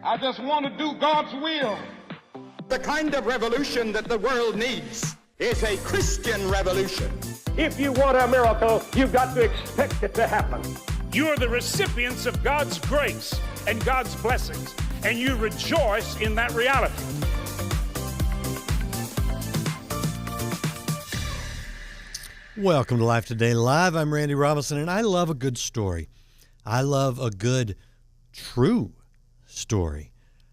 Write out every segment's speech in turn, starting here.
I just want to do God's will. The kind of revolution that the world needs is a Christian revolution. If you want a miracle, you've got to expect it to happen. You are the recipients of God's grace and God's blessings, and you rejoice in that reality. Welcome to Life Today Live. I'm Randy Robinson, and I love a good story. I love a good, true story.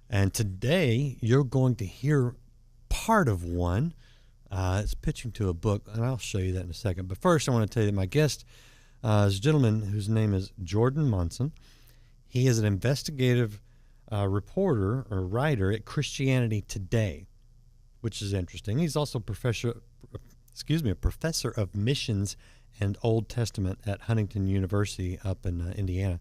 And today, you're going to hear part of one. It's pitching to a book, and I'll show you that in a second. But first, I want to tell you that my guest is a gentleman whose name is Jordan Monson. He is an investigative reporter or writer at Christianity Today, which is interesting. He's also a professor of missions and Old Testament at Huntington University up in Indiana.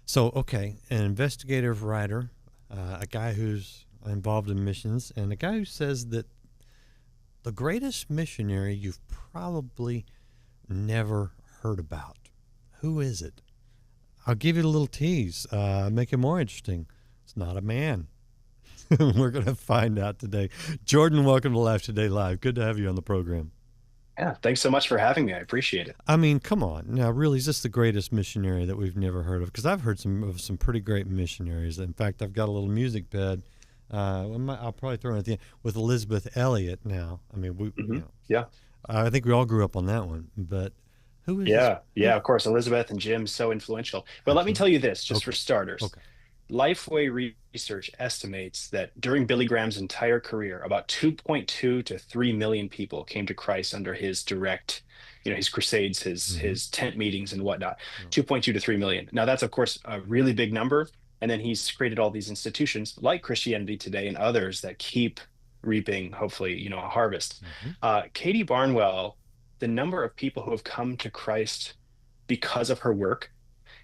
So, okay, an investigative writer, a guy who's involved in missions, and a guy who says that the greatest missionary you've probably never heard about. Who is it? I'll give you a little tease, make it more interesting. It's not a man. We're going to find out today. Jordan, welcome to Life Today Live. Good to have you on the program. Yeah, thanks so much for having me. I appreciate it. I mean, come on. Now, really, is this the greatest missionary that we've never heard of? Because I've heard some pretty great missionaries. In fact, I've got a little music bed. I'll probably throw it at the end with Elizabeth Elliot now. I mean, Yeah. I think we all grew up on that one. But who is Yeah, this? yeah, of course. Elizabeth and Jim, so influential. But let me tell you this, just for starters. Okay. Lifeway Research estimates that during Billy Graham's entire career, about 2.2 to 3 million people came to Christ under his direct, his crusades, his tent meetings and whatnot. 2.2 to 3 million. Now, that's, of course, a really big number. And then he's created all these institutions like Christianity Today and others that keep reaping, hopefully, a harvest. Katharine Barnwell, the number of people who have come to Christ because of her work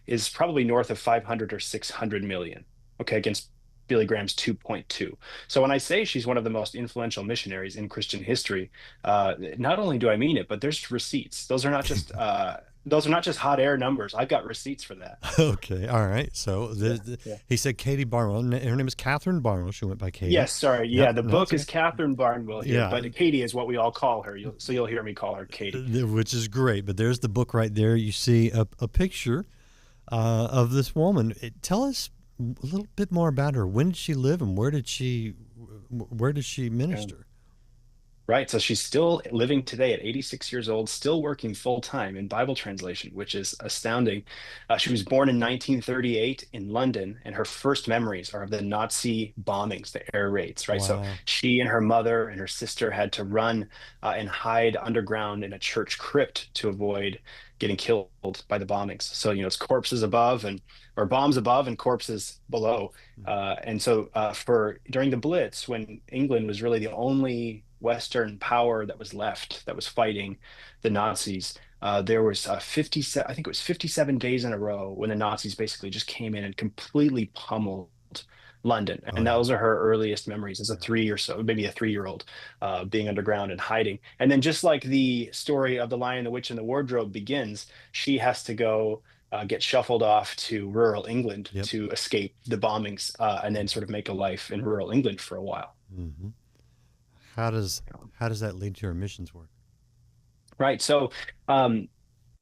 is probably north of 500 or 600 million, okay, against Billy Graham's 2.2. So when I say she's one of the most influential missionaries in Christian history, not only do I mean it, but there's receipts. Those are not just hot air numbers. I've got receipts for that. Okay, all right. So he said Katharine Barnwell. Her name is Katharine Barnwell. She went by Katie. Yes, sorry. Yeah, the book is okay. Katharine Barnwell here, Yeah. but Katie is what we all call her. You'll hear me call her Katie. Which is great. But there's the book right there. You see a picture of this woman. Tell us a little bit more about her. When did she live, and where did she minister? Right. So she's still living today at 86 years old, still working full time in Bible translation, which is astounding. She was born in 1938 in London, and her first memories are of the Nazi bombings, the air raids, right? Wow. So she and her mother and her sister had to run and hide underground in a church crypt to avoid getting killed by the bombings. So, it's corpses above or bombs above and corpses below. And so during the Blitz, when England was really the only Western power that was left that was fighting the Nazis, there was 57 days in a row when the Nazis basically just came in and completely pummeled London. And those are her earliest memories as a 3-year-old, being underground and hiding. And then just like the story of The Lion, the Witch, and the Wardrobe begins, she has to go get shuffled off to rural England to escape the bombings and then sort of make a life in rural England for a while. Mm-hmm. How does that lead to her missions work? Right. So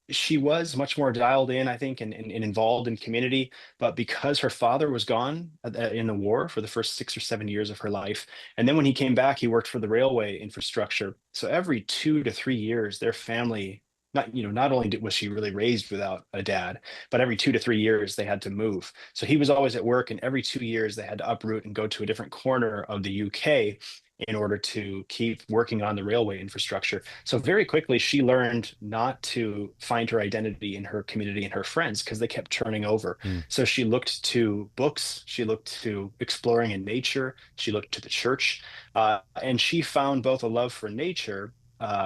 she was much more dialed in, I think, and involved in community. But because her father was gone in the war for the first 6 or 7 years of her life, and then when he came back, he worked for the railway infrastructure. So every 2 to 3 years, their family, not only was she really raised without a dad, but every 2 to 3 years they had to move. So he was always at work, and every 2 years they had to uproot and go to a different corner of the UK in order to keep working on the railway infrastructure. So very quickly, she learned not to find her identity in her community and her friends because they kept turning over. So she looked to books, she looked to exploring in nature, she looked to the church, and she found both a love for nature,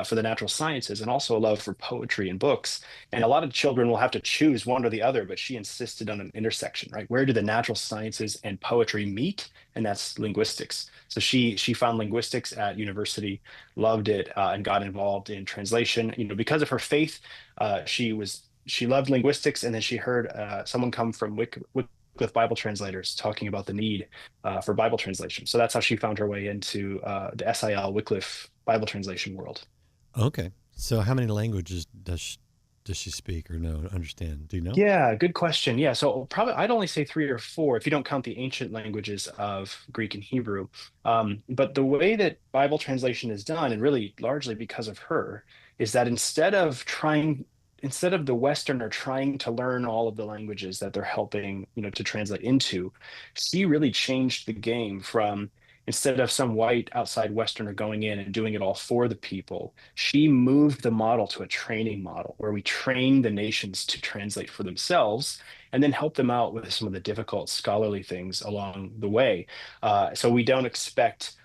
for the natural sciences, and also a love for poetry and books. And a lot of children will have to choose one or the other, but she insisted on an intersection, right? Where do the natural sciences and poetry meet? And that's linguistics. So she found linguistics at university, loved it, and got involved in translation. Because of her faith, she loved linguistics, and then she heard someone come from with Bible translators talking about the need for Bible translation. So that's how she found her way into the SIL Wycliffe Bible translation world. Okay. So how many languages does she speak or know understand? Do you know? Yeah, good question. Yeah, so probably I'd only say three or four if you don't count the ancient languages of Greek and Hebrew. But the way that Bible translation is done, and really largely because of her, is that instead of the Westerner trying to learn all of the languages that they're helping, to translate into, she really changed the game from instead of some white outside Westerner going in and doing it all for the people, she moved the model to a training model where we train the nations to translate for themselves and then help them out with some of the difficult scholarly things along the way. So we don't expect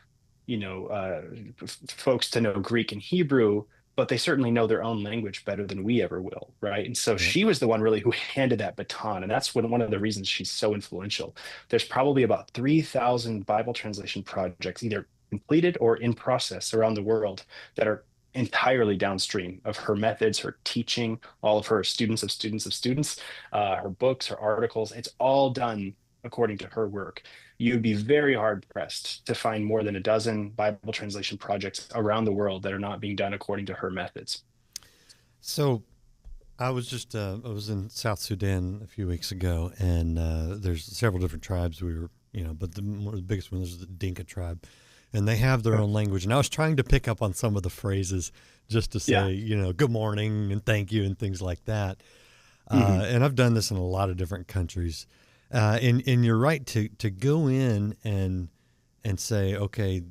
folks to know Greek and Hebrew, but they certainly know their own language better than we ever will, right? And so Yeah. she was the one really who handed that baton, and that's one of the reasons she's so influential. There's probably about 3,000 Bible translation projects either completed or in process around the world that are entirely downstream of her methods, her teaching, all of her students of students of students, her books, her articles. It's all done according to her work. You'd be very hard pressed to find more than a dozen Bible translation projects around the world that are not being done according to her methods. So I was in South Sudan a few weeks ago, and there's several different tribes. But one of the biggest ones is the Dinka tribe, and they have their own language. And I was trying to pick up on some of the phrases just to Yeah. say, good morning and thank you and things like that. Mhm. And I've done this in a lot of different countries. And you're right to go in and say, okay,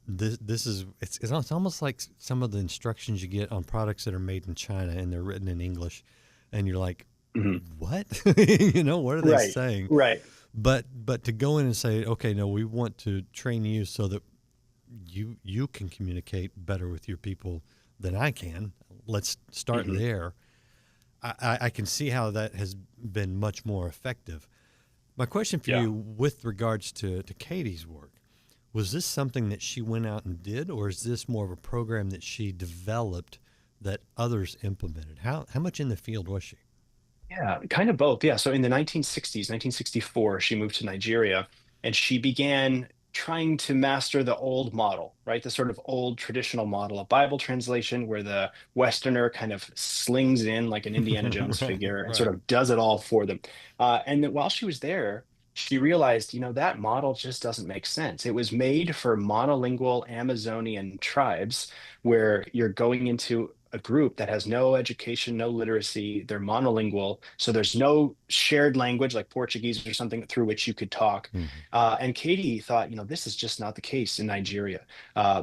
this is it's almost like some of the instructions you get on products that are made in China and they're written in English, and you're like, Mhm. what? What are they Right, saying? right. But to go in and say, okay, no, we want to train you so that you can communicate better with your people than I can. Let's start Mhm. there. I can see how that has been much more effective. My question for Yeah. you with regards to Katie's work, was this something that she went out and did, or is this more of a program that she developed that others implemented? How much in the field was she? Yeah, kind of both. Yeah. So in the 1960s, 1964, she moved to Nigeria and she began trying to master the old model, right? The sort of old traditional model of Bible translation where the Westerner kind of slings in like an Indiana Jones Right, figure and sort right. of does it all for them. And then while she was there, she realized, that model just doesn't make sense. It was made for monolingual Amazonian tribes where you're going into a group that has no education, no literacy. They're monolingual. So there's no shared language like Portuguese or something through which you could talk. Hmm. And Katie thought, this is just not the case in Nigeria.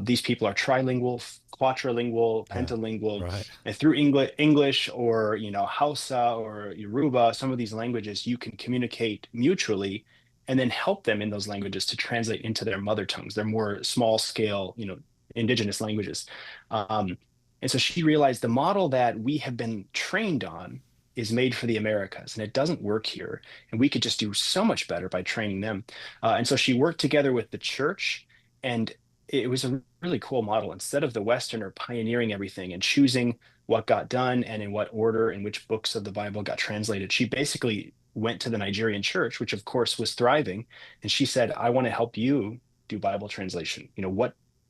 These people are trilingual, quadrilingual, Yeah, pentalingual, right. and through English or Hausa or Yoruba, some of these languages you can communicate mutually and then help them in those languages to translate into their mother tongues, their more small scale, indigenous languages. Um, and so she realized the model that we have been trained on is made for the Americas and it doesn't work here. And we could just do so much better by training them. And so she worked together with the church, and it was a really cool model. Instead of the Westerner pioneering everything and choosing what got done and in what order and which books of the Bible got translated, she basically went to the Nigerian church, which of course was thriving. And she said, I want to help you do Bible translation.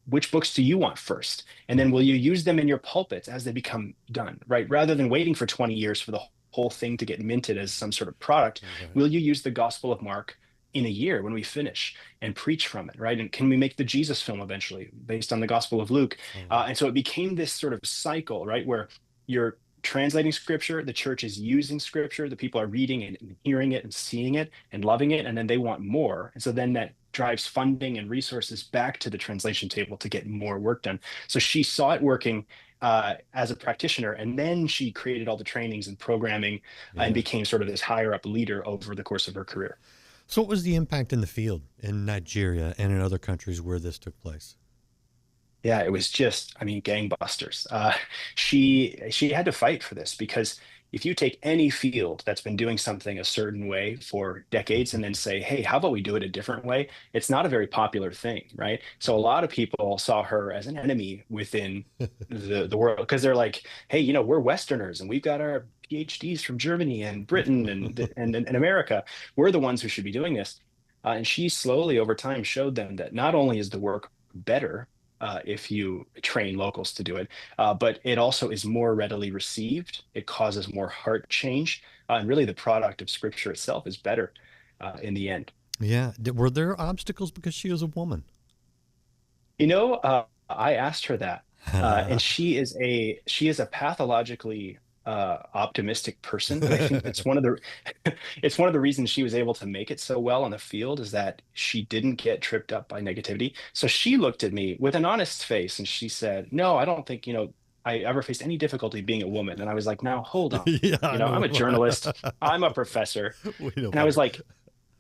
Which books do you want first? And Hmm. then will you use them in your pulpits as they become done, right? Rather than waiting for 20 years for the whole thing to get minted as some sort of product, Right. will you use the Gospel of Mark in a year when we finish and preach from it, right? And can we make the Jesus film eventually based on the Gospel of Luke? Totally. And so it became this sort of cycle, right? Where you're translating scripture, the church is using scripture, the people are reading and hearing it and seeing it and loving it, and then they want more. And so then that drives funding and resources back to the translation table to get more work done. So she saw it working as a practitioner, and then she created all the trainings and programming and Yeah. became sort of this higher up leader over the course of her career. So what was the impact in the field in Nigeria and in other countries where this took place? Yeah, it was just, I mean, gangbusters. She had to fight for this because if you take any field that's been doing something a certain way for decades and then say, hey, how about we do it a different way? It's not a very popular thing, right? So a lot of people saw her as an enemy within the world because they're like, hey, we're Westerners and we've got our PhDs from Germany and Britain and America. We're the ones who should be doing this. And she slowly over time showed them that not only is the work better if you train locals to do it, but it also is more readily received. It causes more heart change. And really, the product of scripture itself is better in the end. Yeah. Were there obstacles because she was a woman? I asked her that, and she is a pathologically optimistic person, and I think that's one of the it's one of the reasons she was able to make it so well on the field is that she didn't get tripped up by negativity. So she looked at me with an honest face and she said, "No, I don't think I ever faced any difficulty being a woman." And I was like, "Now hold on, Yeah, I know. I'm a journalist, I'm a professor," We know and I was better. like,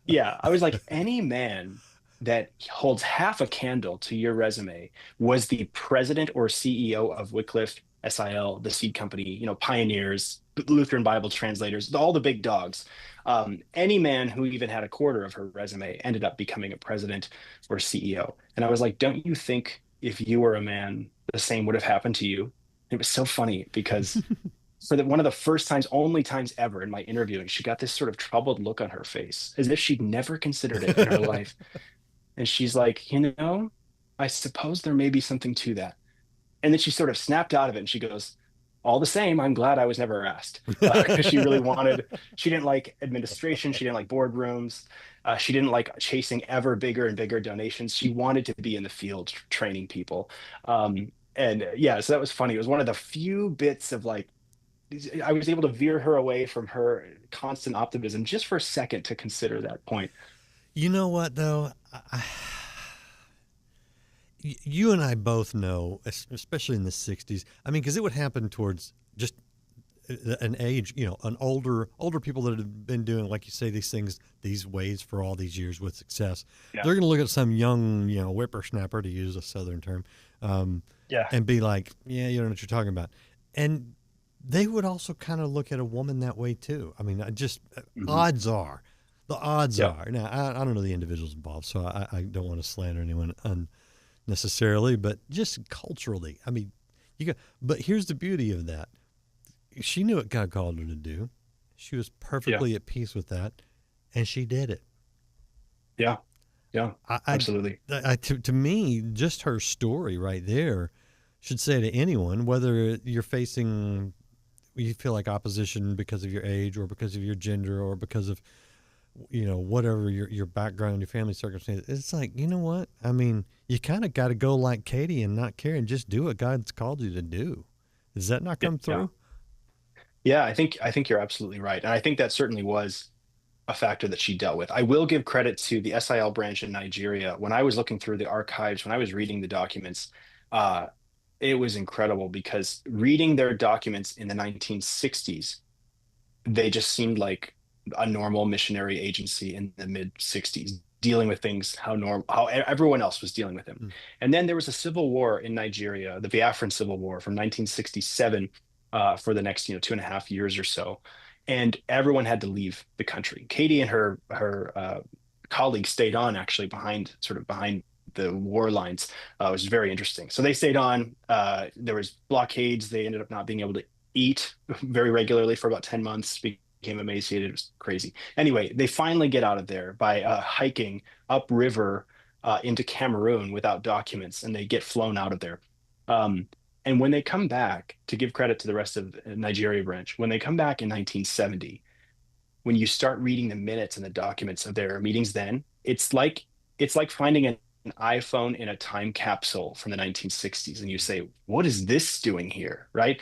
yeah, I was like, any man that holds half a candle to your resume was the president or CEO of Wycliffe, SIL, the seed company, pioneers, Lutheran Bible translators, all the big dogs. Any man who even had a quarter of her resume ended up becoming a president or CEO. And I was like, don't you think if you were a man, the same would have happened to you? It was so funny because one of the first times, only times ever in my interviewing, she got this sort of troubled look on her face, as if she'd never considered it in her life. And she's like, I suppose there may be something to that. And then she sort of snapped out of it and she goes, all the same, I'm glad I was never asked. Because she didn't like administration. She didn't like boardrooms. She didn't like chasing ever bigger and bigger donations. She wanted to be in the field training people. And yeah, so that was funny. It was one of the few bits of like, I was able to veer her away from her constant optimism just for a second to consider that point. You know what, though? You and I both know, especially in the 60s, I mean, because it would happen towards just an age, an older people that have been doing, like you say, these things, these ways for all these years with success. Yeah. They're going to look at some young, whippersnapper, to use a Southern term, and be like, yeah, you don't know what you're talking about. And they would also kind of look at a woman that way, too. I mean, odds are. The odds are. Now, I don't know the individuals involved, so I don't want to slander anyone unnecessarily, but just culturally, I mean, but here's the beauty of that. She knew what God called her to do. She was perfectly at peace with that, and she did it. Yeah. Yeah, absolutely. To me, just her story right there should say to anyone, whether you feel like opposition because of your age or because of your gender or because of whatever your background, your family circumstances, it's like, you know what? I mean, you kind of got to go like Katie and not care and just do what God's called you to do. Does that not come through? Yeah, I think you're absolutely right. And I think that certainly was a factor that she dealt with. I will give credit to the SIL branch in Nigeria. When I was looking through the archives, when I was reading the documents, it was incredible because reading their documents in the 1960s, they just seemed like a normal missionary agency in the mid 60s, dealing with things how everyone else was dealing with them. And then there was a civil war in Nigeria, the Biafran Civil War from 1967 for the next 2.5 years or so. And everyone had to leave the country. Katie and her colleagues stayed on actually behind the war lines. It was very interesting. So they stayed on. There was blockades. They ended up not being able to eat very regularly for about 10 months. Became emaciated. It was crazy. Anyway, they finally get out of there by hiking upriver into Cameroon without documents, and they get flown out of there. And when they come back, to give credit to the rest of the Nigeria branch, when they come back in 1970, when you start reading the minutes and the documents of their meetings, then it's like finding an iPhone in a time capsule from the 1960s, and you say, "What is this doing here?" Right?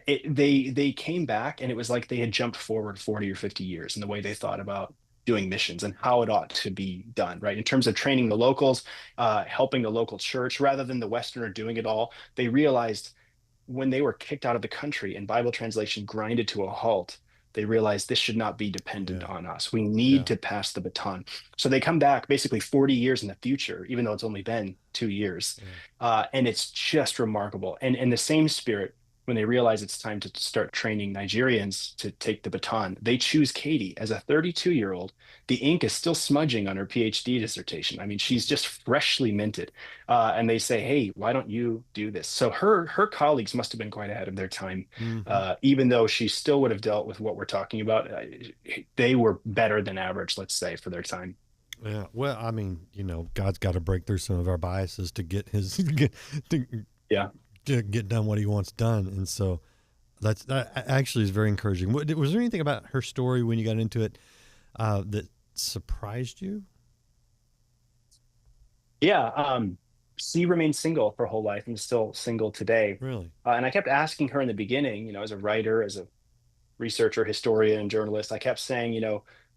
They came back, and it was like they had jumped forward 40 or 50 years in the way they thought about doing missions and how it ought to be done, right? In terms of training the locals, helping the local church, rather than the Westerner doing it all. They realized when they were kicked out of the country and Bible translation grinded to a halt, they realized this should not be dependent on us. We need to pass the baton. So they come back basically 40 years in the future, even though it's only been 2 years. And it's just remarkable. And in the same spirit, when they realize it's time to start training Nigerians to take the baton, they choose Katie as a 32-year-old. The ink is still smudging on her PhD dissertation. I mean, she's just freshly minted. And they say, hey, why don't you do this? So her colleagues must have been quite ahead of their time, Hmm. even though she still would have dealt with what we're talking about. They were better than average, let's say, for their time. Yeah. Well, I mean, God's got to break through some of our biases to get his to, Yeah. to get done what he wants done, and so that actually is very encouraging. Was there anything about her story when you got into it that surprised you? Yeah. She remained single her whole life and is still single today. Really? And I kept asking her in the beginning, as a writer, as a researcher, historian, journalist, I kept saying,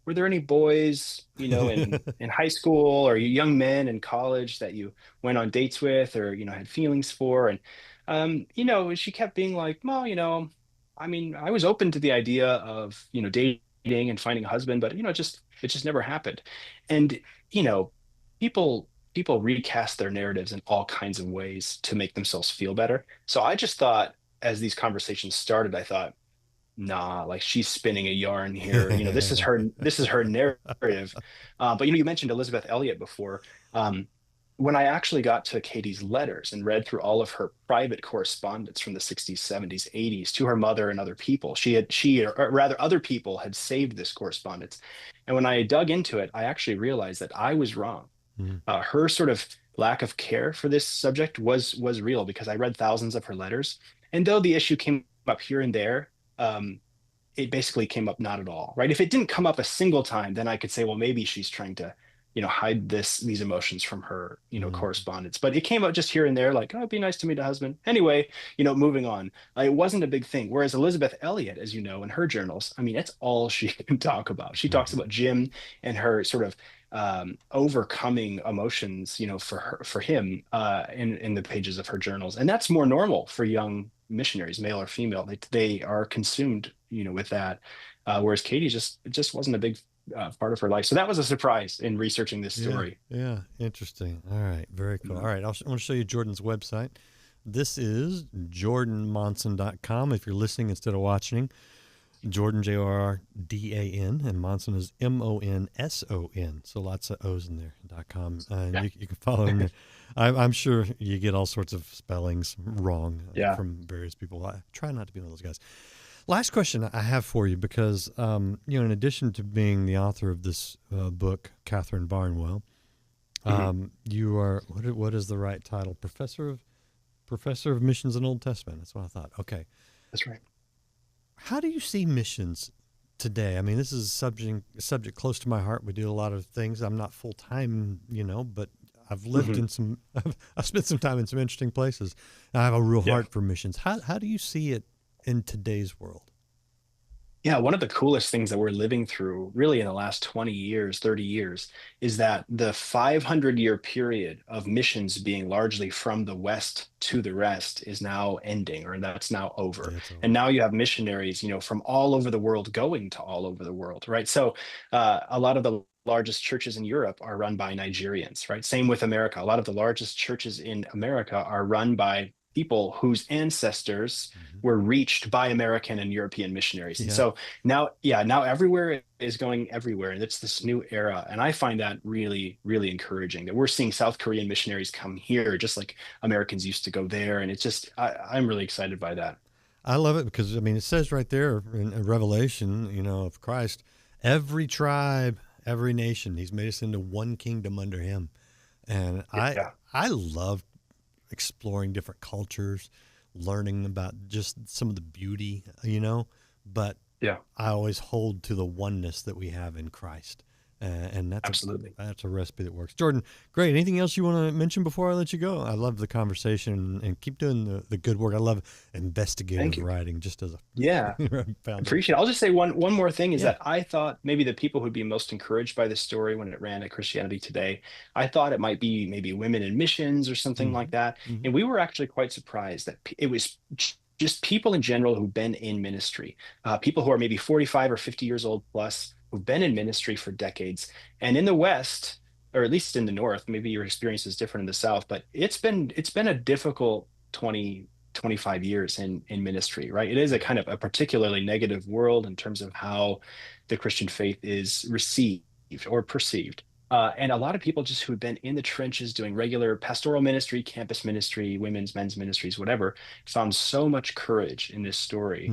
were there any boys, in high school or young men in college that you went on dates with or, had feelings for? And, she kept being like, well, I mean, I was open to the idea of, dating and finding a husband, but, it just never happened. And, you know, people recast their narratives in all kinds of ways to make themselves feel better. So I just thought, as these conversations started, I thought, nah, like she's spinning a yarn here. This is her narrative. But you mentioned Elizabeth Elliot before. When I actually got to Katie's letters and read through all of her private correspondence from the 60s, 70s, 80s to her mother and other people, or rather other people had saved this correspondence. And when I dug into it, I actually realized that I was wrong. Mm. Her sort of lack of care for this subject was real, because I read thousands of her letters, and though the issue came up here and there, um, it basically came up not at all, right? If it didn't come up a single time, then I could say, well, maybe she's trying to, hide these emotions from her, Mm. correspondence. But it came up just here and there, like, oh, it'd be nice to meet a husband. Anyway, moving on. It wasn't a big thing. Whereas Elizabeth Elliot, as you know, in her journals, I mean, that's all she can talk about. She talks Mhm. about Jim and her sort of overcoming emotions, for him, in the pages of her journals. And that's more normal for young missionaries, male or female. They are consumed, with that. Whereas Katie just wasn't a big part of her life. So that was a surprise in researching this Yeah, story. yeah, interesting. All right, very cool. All right, I want to show you Jordan's website. This is jordanmonson.com. If you're listening instead of watching, Jordan, Jordan, and Monson is Monson. So lots of O's in there, .com. And Yeah. you can follow him there. I'm sure you get all sorts of spellings wrong Yeah. from various people. I try not to be one of those guys. Last question I have for you, because, in addition to being the author of this book, Katharine Barnwell, you are, what is the right title? Professor of Missions and Old Testament. That's what I thought. Okay. That's right. How do you see missions today? I mean, this is a subject close to my heart. We do a lot of things. I'm not full time, but I've lived in some. I've spent some time in some interesting places. I have a real Yeah. heart for missions. How do you see it in today's world? Yeah, one of the coolest things that we're living through really in the last 20 years, 30 years, is that the 500-year period of missions being largely from the West to the rest is now ending, or that's now over. That's over. And now you have missionaries, from all over the world going to all over the world, right? So a lot of the largest churches in Europe are run by Nigerians, right? Same with America. A lot of the largest churches in America are run by people whose ancestors were reached by American and European missionaries. And Yeah. so now everywhere is going everywhere. And it's this new era. And I find that really, really encouraging that we're seeing South Korean missionaries come here, just like Americans used to go there. And it's just, I'm really excited by that. I love it because, I mean, it says right there in Revelation, of Christ, every tribe, every nation, he's made us into one kingdom under him. And Yeah, I love exploring different cultures, learning about just some of the beauty, but yeah, I always hold to the oneness that we have in Christ. And absolutely. that's a recipe that works. Jordan, great. Anything else you want to mention before I let you go? I love the conversation and keep doing the good work. I love Thank investigative you. writing just as a Yeah. foundation. Appreciate it. I'll just say one more thing is Yeah. that I thought maybe the people who'd be most encouraged by this story when it ran at Christianity Today, I thought it might be maybe women in missions or something like that. Hmm. And we were actually quite surprised that it was just people in general who've been in ministry, people who are maybe 45 or 50 years old plus, who've been in ministry for decades. And in the West, or at least in the North, maybe your experience is different in the South, but it's been a difficult 25 years in ministry, right? It is a kind of a particularly negative world in terms of how the Christian faith is received or perceived. And a lot of people just who've been in the trenches doing regular pastoral ministry, campus ministry, women's, men's ministries, whatever, found so much courage in this story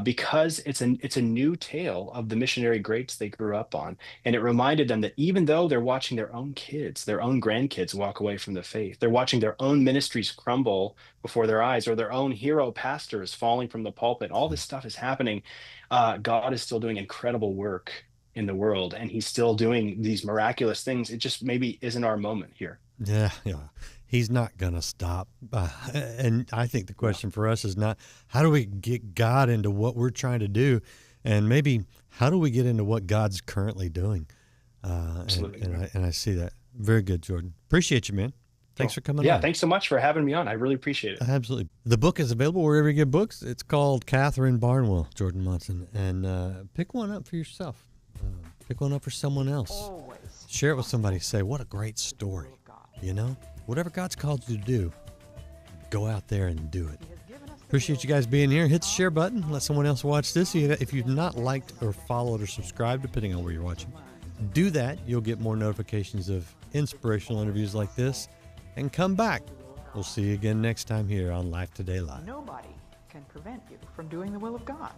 because it's a new tale of the missionary greats they grew up on. And it reminded them that even though they're watching their own kids, their own grandkids walk away from the faith, they're watching their own ministries crumble before their eyes, or their own hero pastors falling from the pulpit. All this stuff is happening. God is still doing incredible work in the world, and he's still doing these miraculous things. It just maybe isn't our moment here. Yeah. He's not going to stop. And I think the question for us is not how do we get God into what we're trying to do, and maybe how do we get into what God's currently doing. Absolutely. And I see that. Very good, Jordan. Appreciate you, man. Thanks for coming on. Yeah, thanks so much for having me on. I really appreciate it. Absolutely. The book is available wherever you get books. It's called Katharine Barnwell, Jordan Monson. And pick one up for yourself. Pick one up for someone else. Share it with somebody. Say, what a great story. You know, whatever God's called you to do, go out there and do it. Appreciate you guys being here. Hit the share button. Let someone else watch this. If you've not liked or followed or subscribed, depending on where you're watching, do that. You'll get more notifications of inspirational interviews like this. And come back. We'll see you again next time here on Life Today Live. Nobody can prevent you from doing the will of God.